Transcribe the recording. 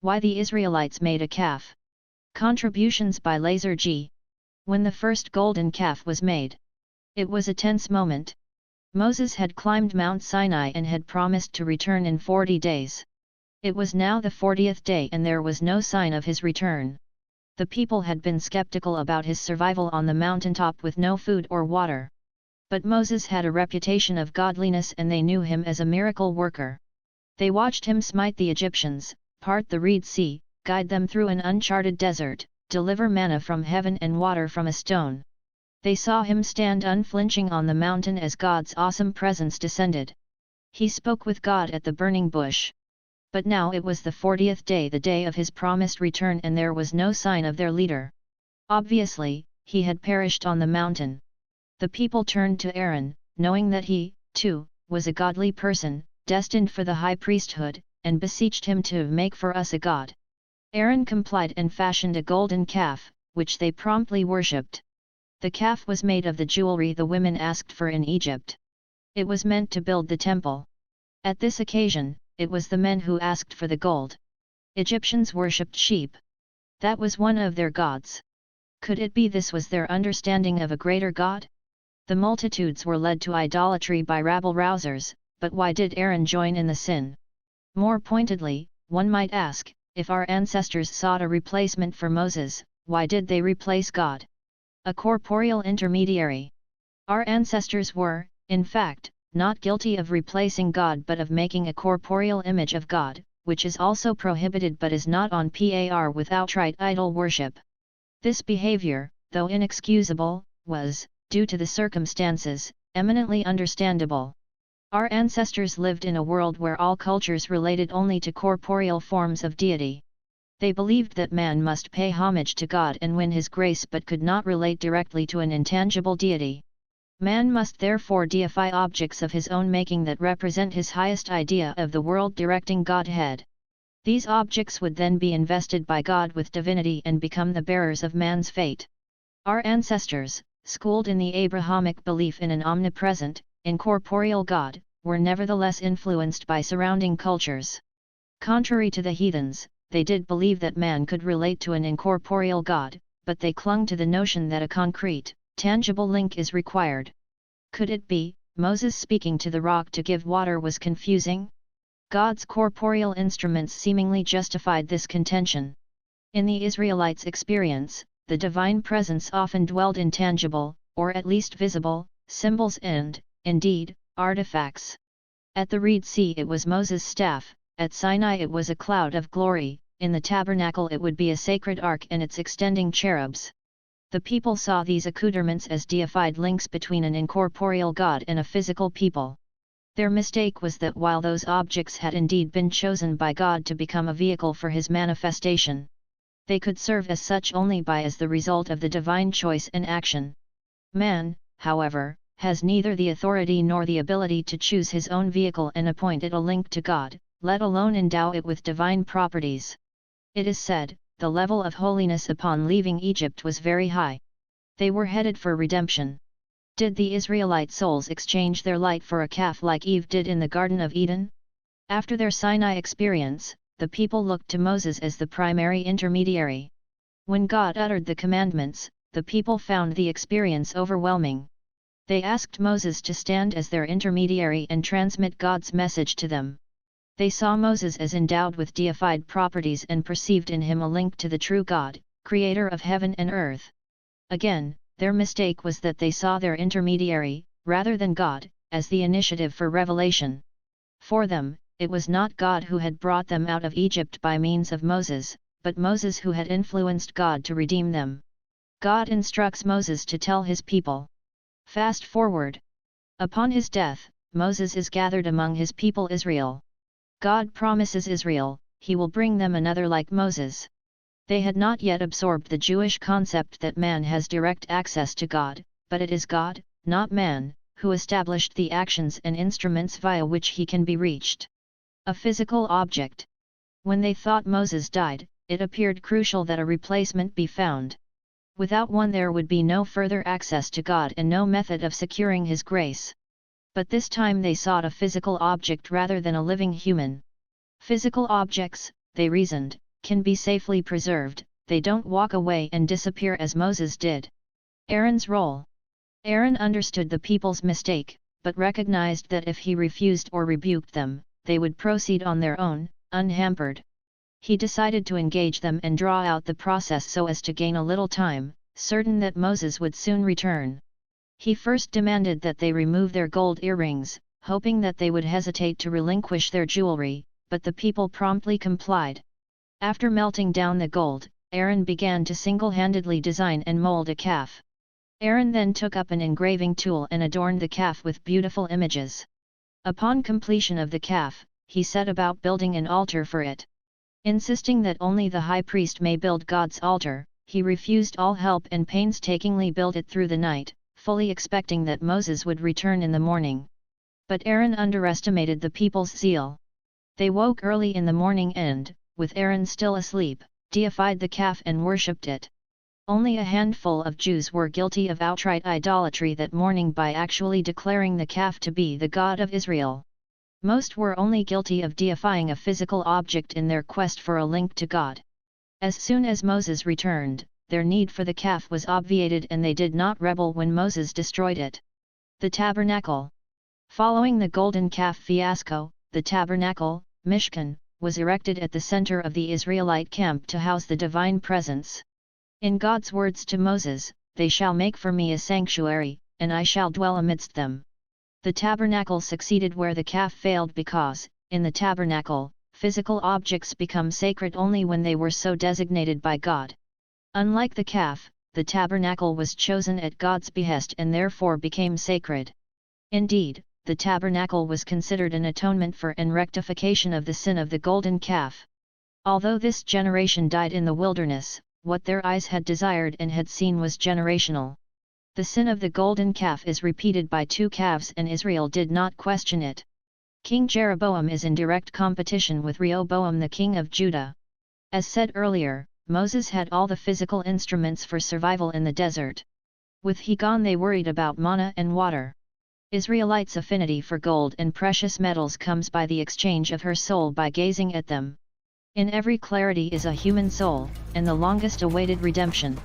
Why the Israelites made a calf. Contributions by Laser G. When the first golden calf was made, it was a tense moment. Moses had climbed Mount Sinai and had promised to return in 40 days. It was now the 40th day and there was no sign of his return. The people had been skeptical about his survival on the mountaintop with no food or water. But Moses had a reputation of godliness and they knew him as a miracle worker. They watched him smite the Egyptians, part the Red Sea, guide them through an uncharted desert, deliver manna from heaven and water from a stone. They saw him stand unflinching on the mountain as God's awesome presence descended. He spoke with God at the burning bush. But now it was the 40th day, the day of his promised return, and there was no sign of their leader. Obviously, he had perished on the mountain. The people turned to Aaron, knowing that he, too, was a godly person, destined for the high priesthood, and beseeched him to make for us a god. Aaron complied and fashioned a golden calf, which they promptly worshipped. The calf was made of the jewelry the women asked for in Egypt. It was meant to build the temple. At this occasion, it was the men who asked for the gold. Egyptians worshipped sheep. That was one of their gods. Could it be this was their understanding of a greater god? The multitudes were led to idolatry by rabble-rousers, but why did Aaron join in the sin? More pointedly, one might ask, if our ancestors sought a replacement for Moses, why did they replace God? A corporeal intermediary. Our ancestors were, in fact, not guilty of replacing God but of making a corporeal image of God, which is also prohibited but is not on par with outright idol worship. This behavior, though inexcusable, was, due to the circumstances, eminently understandable. Our ancestors lived in a world where all cultures related only to corporeal forms of deity. They believed that man must pay homage to God and win his grace but could not relate directly to an intangible deity. Man must therefore deify objects of his own making that represent his highest idea of the world-directing Godhead. These objects would then be invested by God with divinity and become the bearers of man's fate. Our ancestors, schooled in the Abrahamic belief in an omnipresent, incorporeal God, were nevertheless influenced by surrounding cultures. Contrary to the heathens, they did believe that man could relate to an incorporeal God, but they clung to the notion that a concrete, tangible link is required. Could it be, Moses speaking to the rock to give water was confusing? God's corporeal instruments seemingly justified this contention. In the Israelites' experience, the divine presence often dwelled in tangible, or at least visible, symbols and, indeed, artifacts. At the Red Sea it was Moses' staff, at Sinai it was a cloud of glory, in the tabernacle it would be a sacred ark and its extending cherubs. The people saw these accoutrements as deified links between an incorporeal God and a physical people. Their mistake was that while those objects had indeed been chosen by God to become a vehicle for his manifestation, they could serve as such only by as the result of the divine choice and action. Man, however, has neither the authority nor the ability to choose his own vehicle and appoint it a link to God, let alone endow it with divine properties. It is said, the level of holiness upon leaving Egypt was very high. They were headed for redemption. Did the Israelite souls exchange their light for a calf like Eve did in the Garden of Eden? After their Sinai experience, the people looked to Moses as the primary intermediary. When God uttered the commandments, the people found the experience overwhelming. They asked Moses to stand as their intermediary and transmit God's message to them. They saw Moses as endowed with deified properties and perceived in him a link to the true God, creator of heaven and earth. Again, their mistake was that they saw their intermediary, rather than God, as the initiative for revelation. For them, it was not God who had brought them out of Egypt by means of Moses, but Moses who had influenced God to redeem them. God instructs Moses to tell his people. Fast forward. Upon his death, Moses is gathered among his people Israel. God promises Israel, he will bring them another like Moses. They had not yet absorbed the Jewish concept that man has direct access to God, but it is God, not man, who established the actions and instruments via which he can be reached. A physical object. When they thought Moses died, it appeared crucial that a replacement be found. Without one there would be no further access to God and no method of securing his grace. But this time they sought a physical object rather than a living human. Physical objects, they reasoned, can be safely preserved, they don't walk away and disappear as Moses did. Aaron's role. Aaron understood the people's mistake, but recognized that if he refused or rebuked them, they would proceed on their own, unhampered. He decided to engage them and draw out the process so as to gain a little time, certain that Moses would soon return. He first demanded that they remove their gold earrings, hoping that they would hesitate to relinquish their jewelry, but the people promptly complied. After melting down the gold, Aaron began to single-handedly design and mold a calf. Aaron then took up an engraving tool and adorned the calf with beautiful images. Upon completion of the calf, he set about building an altar for it. Insisting that only the high priest may build God's altar, he refused all help and painstakingly built it through the night, fully expecting that Moses would return in the morning. But Aaron underestimated the people's zeal. They woke early in the morning and, with Aaron still asleep, deified the calf and worshipped it. Only a handful of Jews were guilty of outright idolatry that morning by actually declaring the calf to be the God of Israel. Most were only guilty of deifying a physical object in their quest for a link to God. As soon as Moses returned, their need for the calf was obviated and they did not rebel when Moses destroyed it. The Tabernacle. Following the golden calf fiasco, the tabernacle, Mishkan, was erected at the center of the Israelite camp to house the divine presence. In God's words to Moses, "They shall make for me a sanctuary, and I shall dwell amidst them." The tabernacle succeeded where the calf failed because, in the tabernacle, physical objects become sacred only when they were so designated by God. Unlike the calf, the tabernacle was chosen at God's behest and therefore became sacred. Indeed, the tabernacle was considered an atonement for and rectification of the sin of the golden calf. Although this generation died in the wilderness, what their eyes had desired and had seen was generational. The sin of the golden calf is repeated by 2 calves and Israel did not question it. King Jeroboam is in direct competition with Rehoboam the king of Judah. As said earlier, Moses had all the physical instruments for survival in the desert. With he gone they worried about manna and water. Israelites' affinity for gold and precious metals comes by the exchange of her soul by gazing at them. In every clarity is a human soul, and the longest awaited redemption.